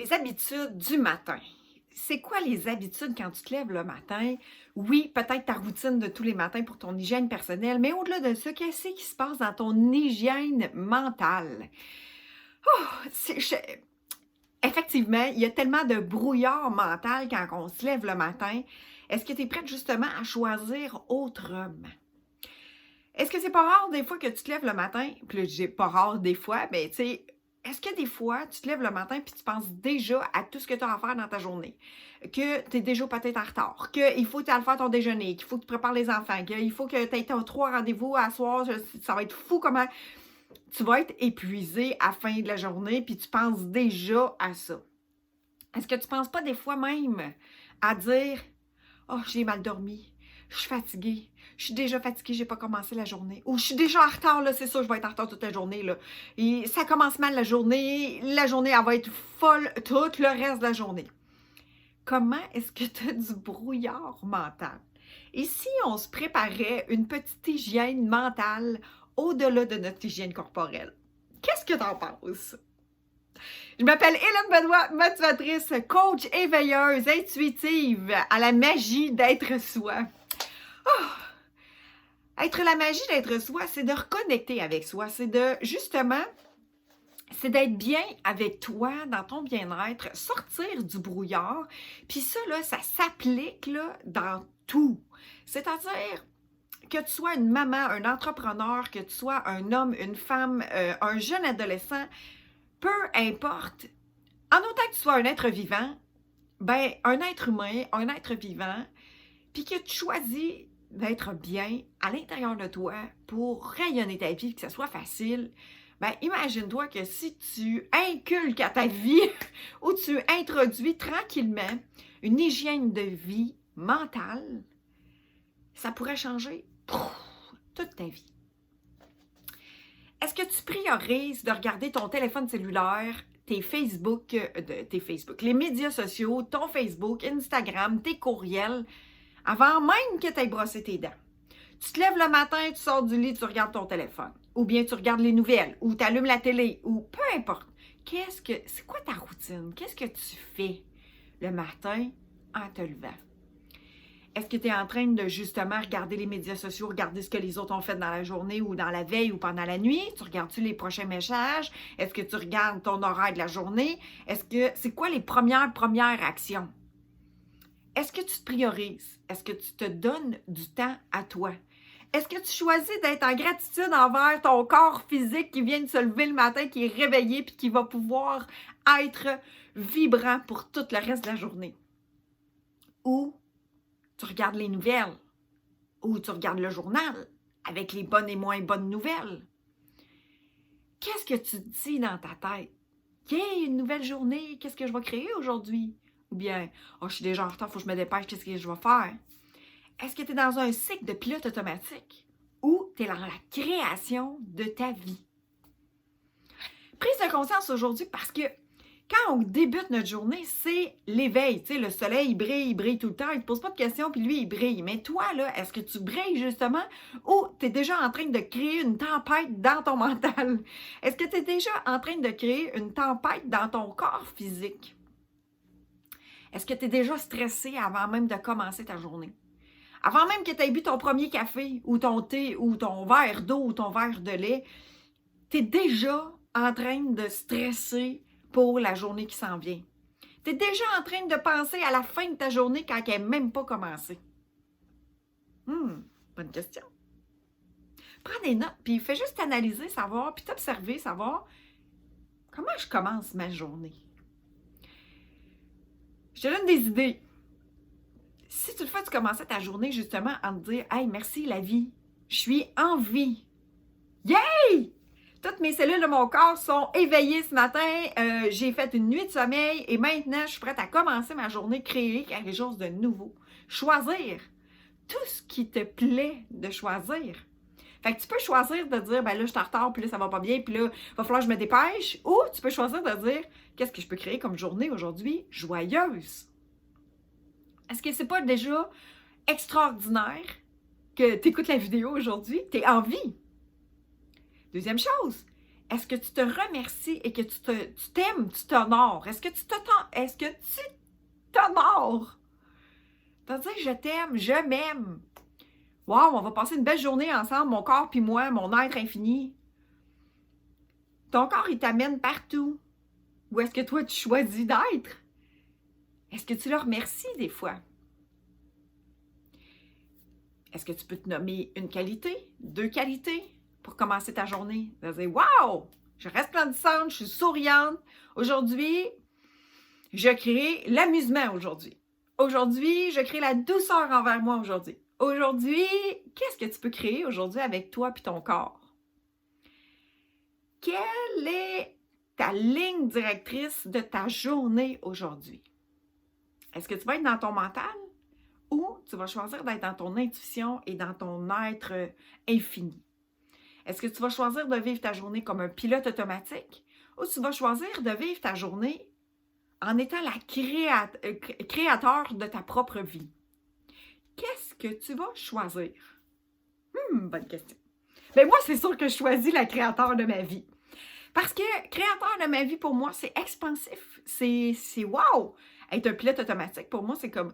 Les habitudes du matin. C'est quoi les habitudes quand tu te lèves le matin? Oui, peut-être ta routine de tous les matins pour ton hygiène personnelle, mais au-delà de ça, qu'est-ce qui se passe dans ton hygiène mentale? Oh, effectivement, il y a tellement de brouillard mental quand on se lève le matin. Est-ce que tu es prête justement à choisir autrement? Est-ce que c'est pas rare des fois que tu te lèves le matin? Puis là, je dis pas rare des fois, mais tu sais, est-ce que des fois, tu te lèves le matin puis tu penses déjà à tout ce que tu as à faire dans ta journée? Que tu es déjà peut-être en retard, qu'il faut que tu ailles faire ton déjeuner, qu'il faut que tu prépares les enfants, qu'il faut que tu aies trois rendez-vous à soir, ça va être fou comment tu vas être épuisé à la fin de la journée puis tu penses déjà à ça. Est-ce que tu penses pas des fois même à dire oh, j'ai mal dormi. Je suis fatiguée. Je suis déjà fatiguée, j'ai pas commencé la journée. Ou je suis déjà en retard, là, c'est sûr, je vais être en retard toute la journée, là. Et ça commence mal la journée, elle va être folle tout le reste de la journée. Comment est-ce que tu as du brouillard mental? Et si on se préparait une petite hygiène mentale au-delà de notre hygiène corporelle? Qu'est-ce que tu en penses? Je m'appelle Hélène Benoît, motivatrice, coach éveilleuse, intuitive à la magie d'être soi. Oh! Être la magie d'être soi, c'est de reconnecter avec soi, c'est de, justement, c'est d'être bien avec toi, dans ton bien-être, sortir du brouillard, puis ça, là, ça s'applique, là, dans tout. C'est-à-dire que tu sois une maman, un entrepreneur, que tu sois un homme, une femme, un jeune adolescent, peu importe, en autant que tu sois un être vivant, ben, un être humain, un être vivant, puis que tu choisis d'être bien à l'intérieur de toi pour rayonner ta vie, que ce soit facile, ben imagine-toi que si tu inculques à ta vie ou tu introduis tranquillement une hygiène de vie mentale, ça pourrait changer toute ta vie. Est-ce que tu priorises de regarder ton téléphone cellulaire, tes Facebook, les médias sociaux, ton Facebook, Instagram, tes courriels, avant même que tu aies brossé tes dents? Tu te lèves le matin, tu sors du lit, tu regardes ton téléphone. Ou bien tu regardes les nouvelles, ou tu allumes la télé, ou peu importe. C'est quoi ta routine? Qu'est-ce que tu fais le matin en te levant? Est-ce que tu es en train de justement regarder les médias sociaux, regarder ce que les autres ont fait dans la journée ou dans la veille ou pendant la nuit? Tu regardes-tu les prochains messages? Est-ce que tu regardes ton horaire de la journée? C'est quoi les premières actions? Est-ce que tu te priorises? Est-ce que tu te donnes du temps à toi? Est-ce que tu choisis d'être en gratitude envers ton corps physique qui vient de se lever le matin, qui est réveillé puis qui va pouvoir être vibrant pour tout le reste de la journée? Ou tu regardes les nouvelles, ou tu regardes le journal avec les bonnes et moins bonnes nouvelles. Qu'est-ce que tu te dis dans ta tête? Yeah, une nouvelle journée, qu'est-ce que je vais créer aujourd'hui? Ou bien, oh, je suis déjà en retard, il faut que je me dépêche, qu'est-ce que je vais faire? Est-ce que tu es dans un cycle de pilote automatique ou tu es dans la création de ta vie? Prise de conscience aujourd'hui parce que quand on débute notre journée, c'est l'éveil. Tu sais, le soleil, il brille tout le temps. Il ne te pose pas de questions, puis lui, il brille. Mais toi, là, est-ce que tu brilles justement ou tu es déjà en train de créer une tempête dans ton mental? Est-ce que tu es déjà en train de créer une tempête dans ton corps physique? Est-ce que tu es déjà stressé avant même de commencer ta journée? Avant même que tu aies bu ton premier café ou ton thé ou ton verre d'eau ou ton verre de lait, tu es déjà en train de stresser pour la journée qui s'en vient. Tu es déjà en train de penser à la fin de ta journée quand elle n'est même pas commencée. Bonne question. Prends des notes, puis fais juste analyser, savoir, puis t'observer, savoir comment je commence ma journée. Je te donne des idées. Si toutefois tu commençais ta journée justement en te dire « Hey, merci la vie, je suis en vie. Yay! Toutes mes cellules de mon corps sont éveillées ce matin, j'ai fait une nuit de sommeil et maintenant je suis prête à commencer ma journée, créer quelque chose de nouveau. » Choisir tout ce qui te plaît de choisir. Fait que tu peux choisir de dire « Ben là, je suis en retard, puis là, ça va pas bien, puis là, il va falloir que je me dépêche. » Ou tu peux choisir de dire « Qu'est-ce que je peux créer comme journée aujourd'hui joyeuse? » Est-ce que c'est pas déjà extraordinaire que tu écoutes la vidéo aujourd'hui? Tu es en vie. Deuxième chose, Est-ce que tu te remercies et que tu t'aimes, tu t'honores? Est-ce que tu t'honores? T'as dit, je t'aime, je m'aime. Wow, on va passer une belle journée ensemble, mon corps puis moi, mon être infini. Ton corps, il t'amène partout. Où est-ce que toi, tu choisis d'être? Est-ce que tu le remercies des fois? Est-ce que tu peux te nommer une qualité, 2 qualités pour commencer ta journée? Tu vas dire, wow, je reste resplendissante, je suis souriante. Aujourd'hui, je crée l'amusement aujourd'hui. Aujourd'hui, je crée la douceur envers moi aujourd'hui. Aujourd'hui, qu'est-ce que tu peux créer aujourd'hui avec toi et ton corps? Quelle est ta ligne directrice de ta journée aujourd'hui? Est-ce que tu vas être dans ton mental ou tu vas choisir d'être dans ton intuition et dans ton être infini? Est-ce que tu vas choisir de vivre ta journée comme un pilote automatique ou tu vas choisir de vivre ta journée en étant la créateur de ta propre vie? Qu'est-ce que tu vas choisir? Bonne question. Mais moi, c'est sûr que je choisis la créateur de ma vie. Parce que créateur de ma vie, pour moi, c'est expansif. C'est wow! Être un pilote automatique, pour moi, c'est comme...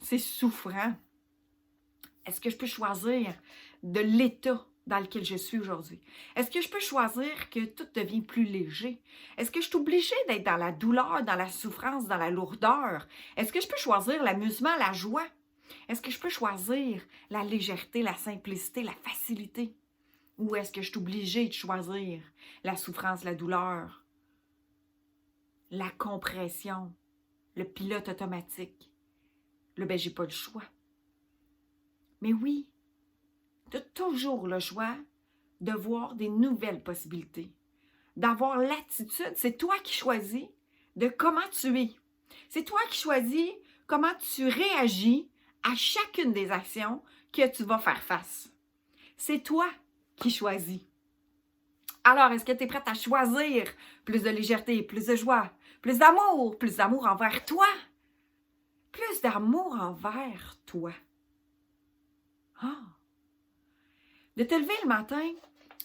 c'est souffrant. Est-ce que je peux choisir de l'état dans lequel je suis aujourd'hui? Est-ce que je peux choisir que tout devient plus léger? Est-ce que je suis obligée d'être dans la douleur, dans la souffrance, dans la lourdeur? Est-ce que je peux choisir l'amusement, la joie? Est-ce que je peux choisir la légèreté, la simplicité, la facilité? Ou est-ce que je suis obligée de choisir la souffrance, la douleur, la compression, le pilote automatique? Là, ben, j'ai pas le choix. Mais oui, tu as toujours le choix de voir des nouvelles possibilités, d'avoir l'attitude. C'est toi qui choisis de comment tu es. C'est toi qui choisis comment tu réagis à chacune des actions que tu vas faire face. C'est toi qui choisis. Alors, est-ce que tu es prête à choisir plus de légèreté, plus de joie, plus d'amour envers toi? Plus d'amour envers toi. Ah! De te lever le matin,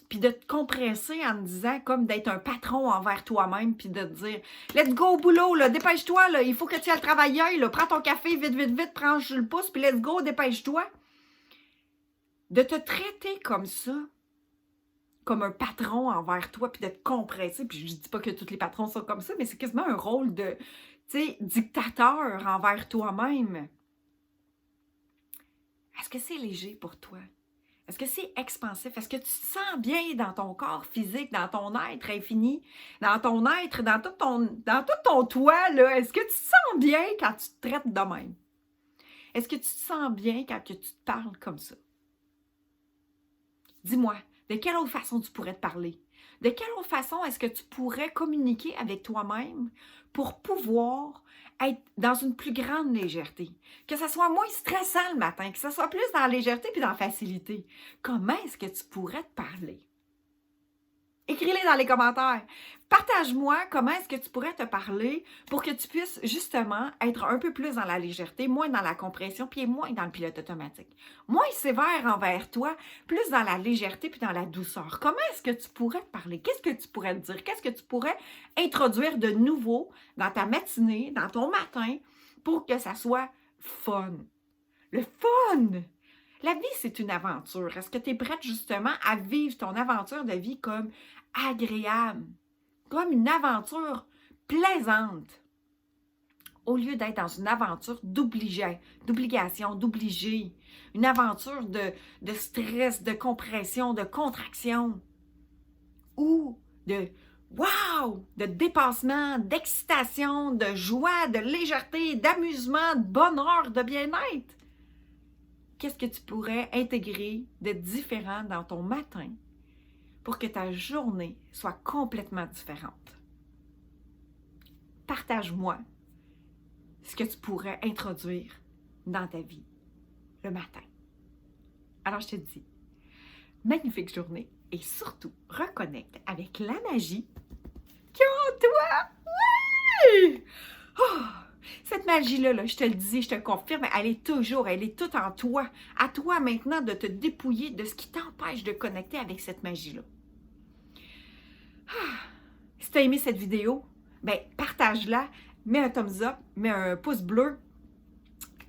puis de te compresser en te disant comme d'être un patron envers toi-même, puis de te dire « Let's go au boulot, là, dépêche-toi, là, il faut que tu ailles travailler, là, prends ton café, vite, vite, vite, prends le pouce, puis let's go, dépêche-toi. » De te traiter comme ça, comme un patron envers toi, puis de te compresser, puis je dis pas que tous les patrons sont comme ça, mais c'est quasiment un rôle de, tu sais, dictateur envers toi-même. Est-ce que c'est léger pour toi? Est-ce que c'est expansif? Est-ce que tu te sens bien dans ton corps physique, dans ton être infini, dans ton être, dans tout ton toi, là? Est-ce que tu te sens bien quand tu te traites de même? Est-ce que tu te sens bien quand tu te parles comme ça? Dis-moi, de quelle autre façon tu pourrais te parler? De quelle autre façon est-ce que tu pourrais communiquer avec toi-même pour pouvoir être dans une plus grande légèreté? Que ça soit moins stressant le matin, que ça soit plus dans la légèreté puis dans la facilité. Comment est-ce que tu pourrais te parler? Écris-les dans les commentaires. Partage-moi comment est-ce que tu pourrais te parler pour que tu puisses justement être un peu plus dans la légèreté, moins dans la compression, puis moins dans le pilote automatique. Moins sévère envers toi, plus dans la légèreté puis dans la douceur. Comment est-ce que tu pourrais te parler? Qu'est-ce que tu pourrais te dire? Qu'est-ce que tu pourrais introduire de nouveau dans ta matinée, dans ton matin, pour que ça soit fun? Le fun! La vie, c'est une aventure. Est-ce que tu es prête justement à vivre ton aventure de vie comme agréable, comme une aventure plaisante, au lieu d'être dans une aventure d'obligation, d'obliger, une aventure de stress, de compression, de contraction, ou de wow, de dépassement, d'excitation, de joie, de légèreté, d'amusement, de bonheur, de bien-être. Qu'est-ce que tu pourrais intégrer de différent dans ton matin pour que ta journée soit complètement différente? Partage-moi ce que tu pourrais introduire dans ta vie le matin. Alors, je te dis, magnifique journée et surtout, reconnecte avec la magie qui est en toi. Oui! Oh! Cette magie-là, là, je te le dis, je te le confirme, elle est toute en toi. À toi maintenant de te dépouiller de ce qui t'empêche de connecter avec cette magie-là. Si tu as aimé cette vidéo, ben partage-la, mets un thumbs up, mets un pouce bleu,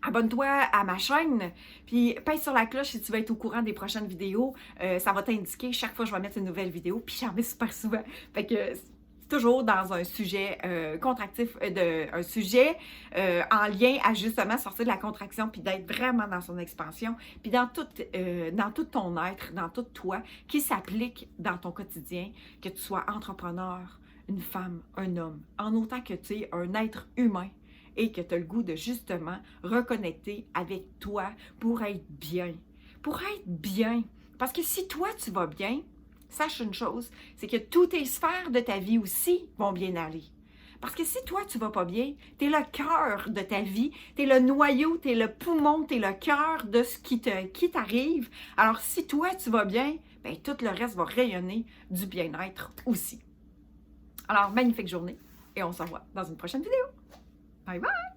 abonne-toi à ma chaîne, puis pèse sur la cloche si tu veux être au courant des prochaines vidéos. Ça va t'indiquer chaque fois que je vais mettre une nouvelle vidéo, puis j'en mets super souvent. Fait que c'est toujours dans un sujet contractif, un sujet en lien à justement sortir de la contraction, puis d'être vraiment dans son expansion, puis dans tout ton être, dans tout toi, qui s'applique dans ton quotidien, que tu sois entrepreneur, une femme, un homme, en autant que tu es un être humain, et que tu as le goût de justement reconnecter avec toi pour être bien. Pour être bien. Parce que si toi, tu vas bien, sache une chose, c'est que toutes tes sphères de ta vie aussi vont bien aller. Parce que si toi, tu vas pas bien, tu es le cœur de ta vie, tu es le noyau, tu es le poumon, tu es le cœur de ce qui t'arrive. Alors, si toi, tu vas bien, bien, tout le reste va rayonner du bien-être aussi. Alors, magnifique journée et on se revoit dans une prochaine vidéo. Bye bye!